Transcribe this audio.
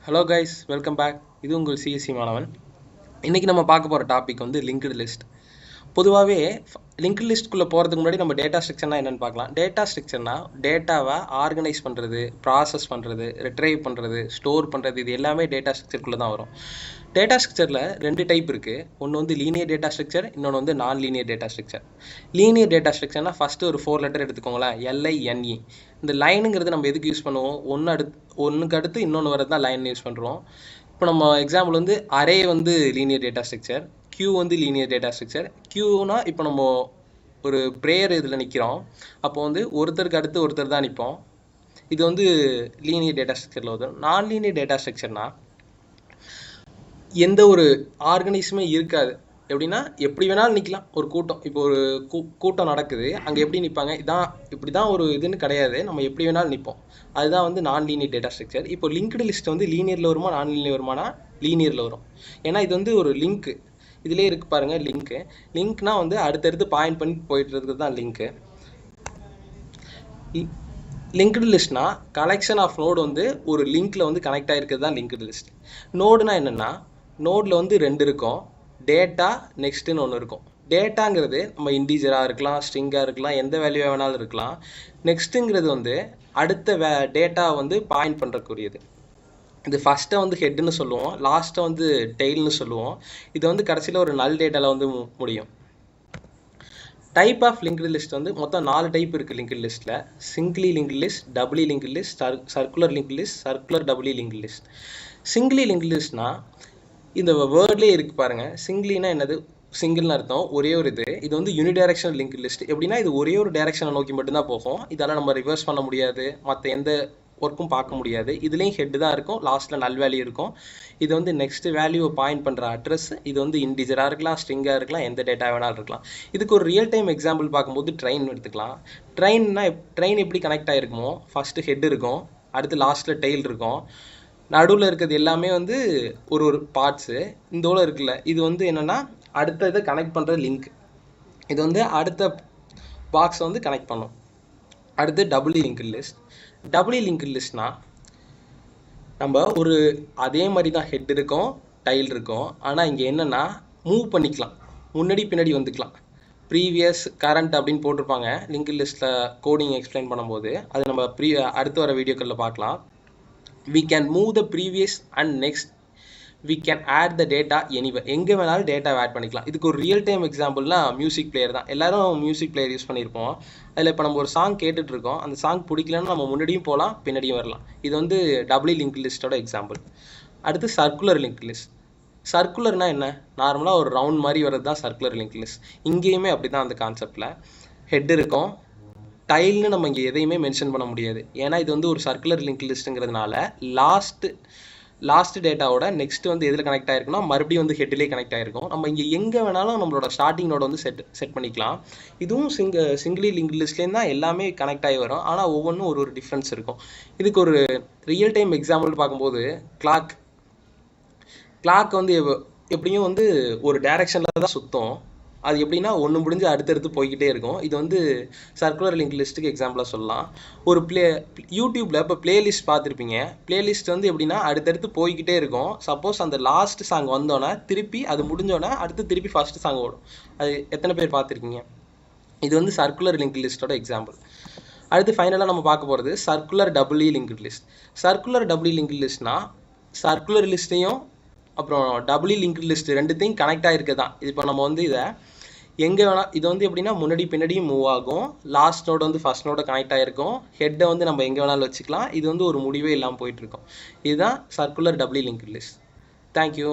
Hello guys, welcome back. இது உங்கள் CSC மாணவன். இன்றைக்கி நம்ம பார்க்க போகிற டாபிக் வந்து லிங்க்டு லிஸ்ட். பொதுவாகவே லிங்க்டு லிஸ்ட்குள்ளே போகிறதுக்கு முன்னாடி நம்ம டேட்டா ஸ்ட்ரக்சர்னா என்னென்னு பார்க்கலாம். டேட்டா ஸ்ட்ரக்சர்னா டேட்டாவை ஆர்கனைஸ் பண்ணுறது, ப்ராசஸ் பண்ணுறது, ரிட்ரைவ் பண்ணுறது, ஸ்டோர் பண்ணுறது, இது எல்லாமே டேட்டா ஸ்ட்ரக்சருக்குள்ளே தான் வரும். டேட்டா ஸ்ட்ரக்சரில் ரெண்டு டைப் இருக்குது. ஒன்று வந்து லீனியர் டேட்டா ஸ்ட்ரக்சர், இன்னொன்று வந்து நான் linear data structure. Linear data ஸ்ட்ரக்சர்னால் ஃபஸ்ட்டு ஒரு 4 லெட்டர் எடுத்துக்கோங்களேன், LINE. இந்த லைனுங்கிறது நம்ம எதுக்கு யூஸ் பண்ணுவோம்? ஒன்றுக்கு அடுத்து இன்னொன்று வரது தான் லைன் யூஸ் பண்ணுறோம். இப்போ நம்ம எக்ஸாம்பிள் வந்து அரே வந்து லீனியர் டேட்டா ஸ்ட்ரக்சர், கியூ வந்து லீனியர் டேட்டா ஸ்ட்ரக்சர். கியூனா இப்போ நம்ம ஒரு ப்ரேயர் இதில் நிற்கிறோம், அப்போ வந்து ஒருத்தருக்கு அடுத்து ஒருத்தர் தான் நிற்போம். இது வந்து லீனியர் டேட்டா ஸ்ட்ரக்சரில் வரும். நான் லீனியர் டேட்டா ஸ்ட்ரக்சர்னால் எந்த ஒரு ஆர்கனைஸுமே இருக்காது. எப்படின்னா எப்படி வேணாலும் நிற்கலாம். ஒரு கூட்டம், இப்போ ஒரு கூட்டம் நடக்குது, அங்கே எப்படி நிற்பாங்க, இதான் இப்படி தான் ஒரு இதுன்னு கிடையாது, நம்ம எப்படி வேணாலும் நிற்போம். அதுதான் வந்து நான் லீனியர் டேட்டா ஸ்ட்ரக்சர். இப்போ லிங்க்டு லிஸ்ட் வந்து லீனியரில் வருமா நான் லீனியர் வருமானா லீனியரில் வரும். ஏன்னா இது வந்து ஒரு லிங்க்கு, இதிலே இருக்கு பாருங்க லிங்க்கு. லிங்க்னா வந்து அடுத்தடுத்து பாயிண்ட் பண்ணி போயிட்டு இருக்கிறது தான் லிங்க்கு. லிங்க்டு லிஸ்ட்னா கலெக்ஷன் ஆஃப் நோடு வந்து ஒரு லிங்க்ல வந்து கனெக்ட் ஆகிருக்கிறது தான் லிங்க்டு லிஸ்ட். நோடுனா என்னென்னா, நோடில் வந்து 2 இருக்கும், டேட்டா நெக்ஸ்ட்டுன்னு ஒன்று இருக்கும். டேட்டாங்கிறது நம்ம இன்டீஜராக இருக்கலாம், ஸ்ட்ரிங்காக இருக்கலாம், எந்த வேல்யூவாக வேணாலும் இருக்கலாம். நெக்ஸ்ட்டுங்கிறது வந்து அடுத்த டேட்டா வந்து பாயிண்ட் பண்ணுறக்கூடியது. இது ஃபஸ்ட்டை வந்து ஹெட்டுன்னு சொல்லுவோம், லாஸ்ட்டை வந்து டெய்ல்னு சொல்லுவோம். இது வந்து கடைசியில் ஒரு நல் டேட்டாவில் வந்து முடியும். டைப் ஆஃப் லிங்க்டு லிஸ்ட் வந்து மொத்தம் 4 டைப் இருக்குது லிங்க்டு லிஸ்ட்டில். Singly linked list, doubly linked list, circular linked list, circular doubly linked list. Singly linked லிஸ்ட்னா இந்த வேர்ட்லேயே இருக்குது பாருங்கள். சிங்கிளினா என்னது? சிங்கிள்னு அர்த்தம், ஒரே ஒரு இது வந்து யூனிடைரக்ஷனல் லிங்க்டு லிஸ்ட். எப்படின்னா இது ஒரே ஒரு டைரக்ஷனை நோக்கி மட்டும்தான் போகும். இதெல்லாம் நம்ம ரிவர்ஸ் பண்ண முடியாது, மற்ற எந்த ஒர்க்கும் பார்க்க முடியாது. இதுலேயும் ஹெட்டு தான் இருக்கும், லாஸ்ட்டில் நல் வேல்யூ இருக்கும். இது வந்து நெக்ஸ்ட் வேல்யூவை பாயிண்ட் பண்ணுற அட்ரஸ். இது வந்து இன்டிஜராக இருக்கலாம், ஸ்ட்ரிங்காக இருக்கலாம், எந்த டேட்டா வேணாலும் இருக்கலாம். இதுக்கு ஒரு ரியல் டைம் எக்ஸாம்பிள் பார்க்கும்போது ட்ரெயின் எடுத்துக்கலாம். ட்ரெயின் எப்படி கனெக்ட் ஆகிருக்குமோ, ஃபஸ்ட்டு ஹெட் இருக்கும், அடுத்து லாஸ்ட்டில் டெய்ல் இருக்கும், நடுவில் இருக்கிறது எல்லாமே வந்து ஒரு பார்ட்ஸு. இந்த ஓல இருக்குல்ல, இது வந்து என்னென்னா அடுத்த இதை கனெக்ட் பண்ணுற லிங்க். இது வந்து அடுத்த பாக்ஸை வந்து கனெக்ட் பண்ணும். அடுத்து doubly linked list. Doubly linked லிஸ்ட்னா நம்ம ஒரு அதே மாதிரி தான் ஹெட் இருக்கும், டைல் இருக்கும். ஆனால் இங்கே என்னென்னா மூவ் பண்ணிக்கலாம், முன்னாடி பின்னாடி வந்துக்கலாம். ப்ரீவியஸ் கரண்ட் அப்படின்னு போட்டிருப்பாங்க லிங்க்டு லிஸ்ட்டில் கோடிங் எக்ஸ்பிளைன் பண்ணும்போது. அது நம்ம அடுத்து வர வீடியோக்களில் பார்க்கலாம். We can move the previous and next. We can add the data anywhere. எங்கே வேணாலும் டேட்டாவை ஆட் பண்ணிக்கலாம். இதுக்கு ஒரு ரியல் டைம் எக்ஸாம்பிள்னா மியூசிக் பிளேயர் தான். எல்லாரும் மியூசிக் பிளேயர் யூஸ் பண்ணியிருப்போம். அதில் இப்போ நம்ம ஒரு சாங் கேட்டுட்ருக்கோம், அந்த சாங் பிடிக்கலன்னா நம்ம முன்னாடியும் போகலாம், பின்னாடியும் வரலாம். இது வந்து டபுளி லிங்க்டு லிஸ்ட்டோட எக்ஸாம்பிள். அடுத்து சர்க்குலர் லிங்க்டு லிஸ்ட். சர்க்குலர்னா என்ன? நார்மலாக ஒரு ரவுண்ட் மாதிரி வர்றது தான் சர்க்குலர் லிங்க்டு லிஸ்ட். இங்கேயுமே அப்படி தான் அந்த கான்செப்டில் ஹெட் இருக்கும், டைல்னு நம்ம இங்கே எதையுமே மென்ஷன் பண்ண முடியாது. ஏன்னா இது வந்து ஒரு சர்க்குலர் லிங்க் லிஸ்ட்டுங்கிறதுனால லாஸ்ட் டேட்டாவோட நெக்ஸ்ட் வந்து எதில் கனெக்ட் ஆகிருக்குன்னா மறுபடியும் வந்து ஹெட்லேயே கனெக்ட் ஆகிருக்கும். நம்ம இங்கே எங்கே வேணாலும் நம்மளோட ஸ்டார்டிங் நோட வந்து செட் பண்ணிக்கலாம். இதுவும் சிங்கிளி லிங்க் லிஸ்ட்லேருந்து தான் எல்லாமே கனெக்ட் ஆகி வரும். ஆனால் ஒவ்வொன்றும் ஒரு டிஃப்ரென்ஸ் இருக்கும். இதுக்கு ஒரு ரியல் டைம் எக்ஸாம்பிள் பார்க்கும்போது கிளாக் வந்து எப்படியும் வந்து ஒரு டைரக்ஷனில் தான் சுற்றும். அது எப்படின்னா ஒன்று முடிஞ்சு அடுத்தடுத்து போய்கிட்டே இருக்கும். இது வந்து சர்க்குலர் லிங்க் லிஸ்ட்டுக்கு எக்ஸாம்பிளாக சொல்லலாம். ஒரு யூடியூப்பில் இப்போ பிளேலிஸ்ட் பார்த்துருப்பீங்க. பிளேலிஸ்ட் வந்து எப்படின்னா அடுத்தடுத்து போய்கிட்டே இருக்கும். சப்போஸ் அந்த லாஸ்ட் சாங் வந்தோன்னே திருப்பி அது முடிஞ்சோன்னே அடுத்து திருப்பி ஃபஸ்ட்டு சாங் ஓடும். அது எத்தனை பேர் பார்த்துருக்கீங்க? இது வந்து சர்க்குலர் லிங்க் லிஸ்ட்டோட எக்ஸாம்பிள். அடுத்து ஃபைனலாக நம்ம பார்க்க போகிறது circular doubly link list. Circular doubly link லிஸ்ட்னா சர்க்குலர் லிஸ்ட்டையும் அப்புறம் டபுளி லிங்க்டு லிஸ்ட் ரெண்டுத்தையும் கனெக்ட் ஆகிருக்கு தான். இப்போ நம்ம வந்து இதை எங்கே வேணால், இது வந்து எப்படின்னா முன்னாடி பின்னாடியும் மூவ் ஆகும். லாஸ்ட் நோடு வந்து ஃபஸ்ட் நோட கனெக்ட் ஆகிருக்கும். ஹெட்டை வந்து நம்ம எங்கே வேணாலும் வச்சுக்கலாம். இது வந்து ஒரு முடிவே இல்லாமல் போயிட்டுருக்கோம். இதுதான் circular doubly linked list. Thank you.